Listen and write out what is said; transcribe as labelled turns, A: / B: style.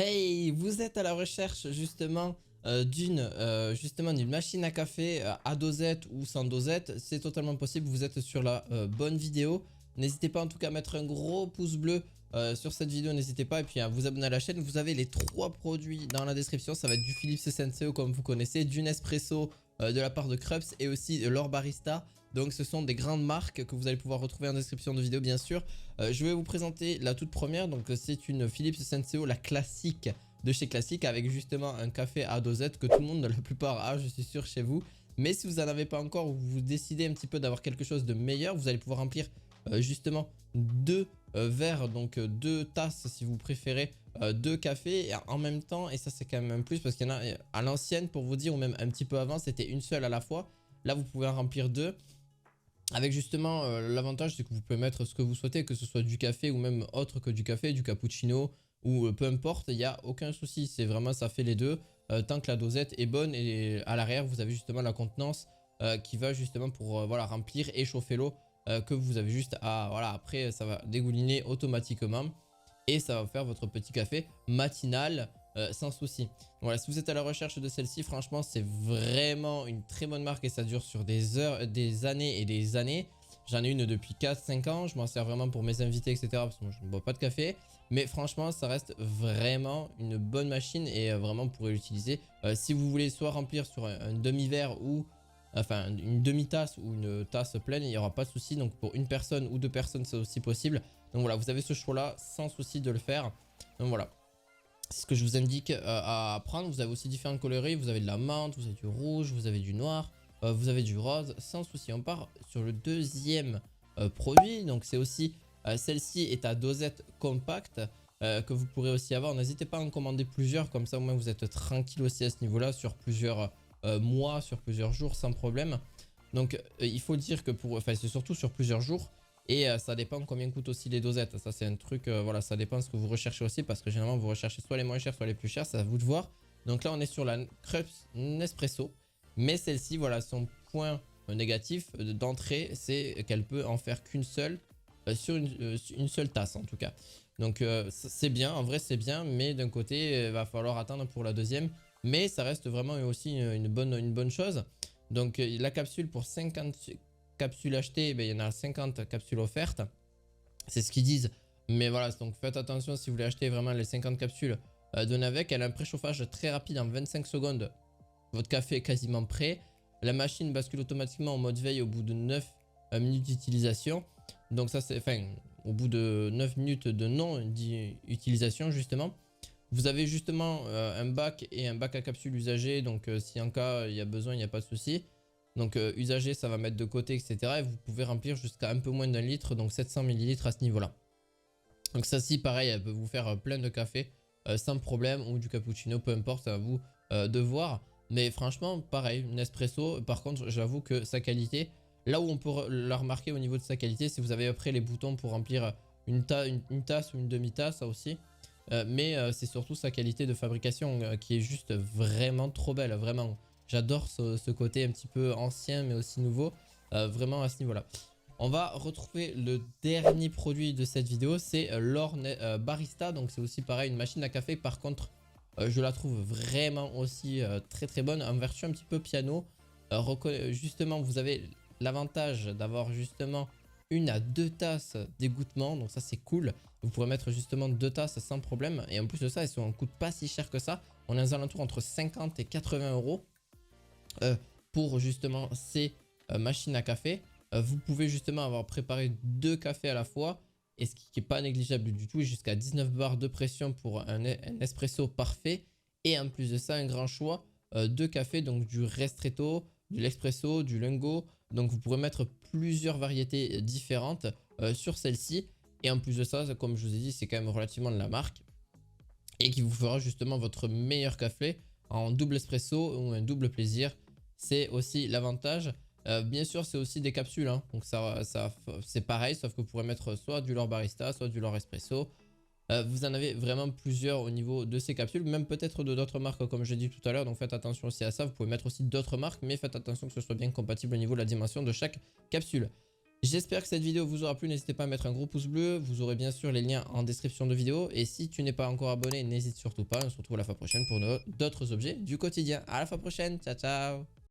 A: Hey, vous êtes à la recherche justement d'une machine à café à dosette ou sans dosette. C'est totalement possible, vous êtes sur la bonne vidéo. N'hésitez pas en tout cas à mettre un gros pouce bleu sur cette vidéo, n'hésitez pas, et puis à vous abonner à la chaîne. Vous avez les trois produits dans la description, ça va être du Philips Senseo comme vous connaissez, du Nespresso de la part de Krups et aussi de l'Or Barista. Donc ce sont des grandes marques que vous allez pouvoir retrouver en description de vidéo bien sûr. Je vais vous présenter la toute première, donc c'est une Philips Senseo, la classique de chez Classique, avec justement un café à dosette que tout le monde, la plupart a, je suis sûr, chez vous. Mais si vous n'en avez pas encore, ou vous décidez un petit peu d'avoir quelque chose de meilleur, vous allez pouvoir remplir justement deux verres, donc deux tasses si vous préférez, deux cafés et en même temps. Et ça c'est quand même un plus parce qu'il y en a à l'ancienne, pour vous dire, ou même un petit peu avant, c'était une seule à la fois. Là vous pouvez en remplir deux. Avec justement l'avantage, c'est que vous pouvez mettre ce que vous souhaitez, que ce soit du café ou même autre que du café, du cappuccino ou peu importe, il n'y a aucun souci. C'est vraiment, ça fait les deux tant que la dosette est bonne, et à l'arrière vous avez justement la contenance qui va justement pour voilà, remplir et chauffer l'eau que vous avez juste à, voilà, après ça va dégouliner automatiquement et ça va faire votre petit café matinal sans souci. Voilà, si vous êtes à la recherche de celle-ci, franchement c'est vraiment une très bonne marque et ça dure sur des heures, des années et des années. J'en ai une depuis 4-5 ans, je m'en sers vraiment pour mes invités, etc. Parce que moi je ne bois pas de café. Mais franchement ça reste vraiment une bonne machine et vraiment vous pourrez l'utiliser. Si vous voulez soit remplir sur un demi-verre ou enfin une demi-tasse ou une tasse pleine, il n'y aura pas de souci. Donc pour une personne ou deux personnes c'est aussi possible. Donc voilà, vous avez ce choix là sans souci de le faire. Donc voilà, c'est ce que je vous indique à prendre. Vous avez aussi différentes coloris, vous avez de la menthe, vous avez du rouge, vous avez du noir, vous avez du rose, sans souci. On part sur le deuxième produit, donc c'est aussi celle-ci est à dosette compacte que vous pourrez aussi avoir. N'hésitez pas à en commander plusieurs, comme ça au moins vous êtes tranquille aussi à ce niveau là sur plusieurs mois, sur plusieurs jours sans problème. Donc il faut dire que pour, enfin c'est surtout sur plusieurs jours. Et ça dépend combien coûtent aussi les dosettes. Ça c'est un truc, voilà, ça dépend de ce que vous recherchez aussi. Parce que généralement vous recherchez soit les moins chers, soit les plus chers. C'est à vous de voir. Donc là on est sur la Krups Nespresso. Mais celle-ci, voilà, son point négatif d'entrée, c'est qu'elle peut en faire qu'une seule. Sur une seule tasse en tout cas. Donc c'est bien, en vrai c'est bien. Mais d'un côté il va falloir attendre pour la deuxième. Mais ça reste vraiment aussi une bonne chose. Donc la capsule pour 50 capsules achetées, ben, il y en a 50 capsules offertes. C'est ce qu'ils disent. Mais voilà, donc faites attention si vous voulez acheter vraiment les 50 capsules de avec. Elle a un préchauffage très rapide en 25 secondes. Votre café est quasiment prêt. La machine bascule automatiquement en mode veille au bout de 9 minutes d'utilisation. Donc ça c'est, enfin, au bout de 9 minutes de non-utilisation justement. Vous avez justement un bac et un bac à capsules usagé. Donc si en cas il y a besoin, il n'y a pas de souci. Donc usagé, ça va mettre de côté, etc. Et vous pouvez remplir jusqu'à un peu moins d'un litre, donc 700 ml à ce niveau-là. Donc ça, si pareil, elle peut vous faire plein de café sans problème, ou du cappuccino, peu importe, à vous de voir. Mais franchement, pareil, Nespresso, par contre, j'avoue que sa qualité, là où on peut la remarquer au niveau de sa qualité, si vous avez après les boutons pour remplir une tasse ou une demi-tasse, ça aussi. Mais c'est surtout sa qualité de fabrication qui est juste vraiment trop belle, vraiment. J'adore ce côté un petit peu ancien mais aussi nouveau, vraiment à ce niveau là. On va retrouver le dernier produit de cette vidéo, c'est l'Or Barista. Donc c'est aussi pareil, une machine à café. Par contre je la trouve vraiment aussi très bonne, en version un petit peu piano. Justement vous avez l'avantage d'avoir justement une à deux tasses d'égouttement, donc ça c'est cool. Vous pourrez mettre justement deux tasses sans problème. Et en plus de ça, elles ne coûtent pas si cher que ça. On est aux alentours entre 50 et 80 euros pour justement ces machines à café. Vous pouvez justement avoir préparé deux cafés à la fois. Et ce qui n'est pas négligeable du tout, jusqu'à 19 bars de pression pour un espresso parfait. Et en plus de ça, un grand choix de café, donc du ristretto, de l'espresso, du lungo. Donc vous pourrez mettre plusieurs variétés différentes sur celle-ci. Et en plus de ça, comme je vous ai dit, c'est quand même relativement de la marque. Et qui vous fera justement votre meilleur café en double espresso ou un double plaisir. C'est aussi l'avantage. Bien sûr, c'est aussi des capsules, hein. Donc c'est pareil, sauf que vous pourrez mettre soit du L'Or Barista, soit du L'Or Espresso. Vous en avez vraiment plusieurs au niveau de ces capsules, même peut-être de d'autres marques comme je l'ai dit tout à l'heure. Donc faites attention aussi à ça. Vous pouvez mettre aussi d'autres marques, mais faites attention que ce soit bien compatible au niveau de la dimension de chaque capsule. J'espère que cette vidéo vous aura plu, n'hésitez pas à mettre un gros pouce bleu, vous aurez bien sûr les liens en description de vidéo et si tu n'es pas encore abonné, n'hésite surtout pas, on se retrouve la fois prochaine pour d'autres objets du quotidien. À la fois prochaine, ciao ciao.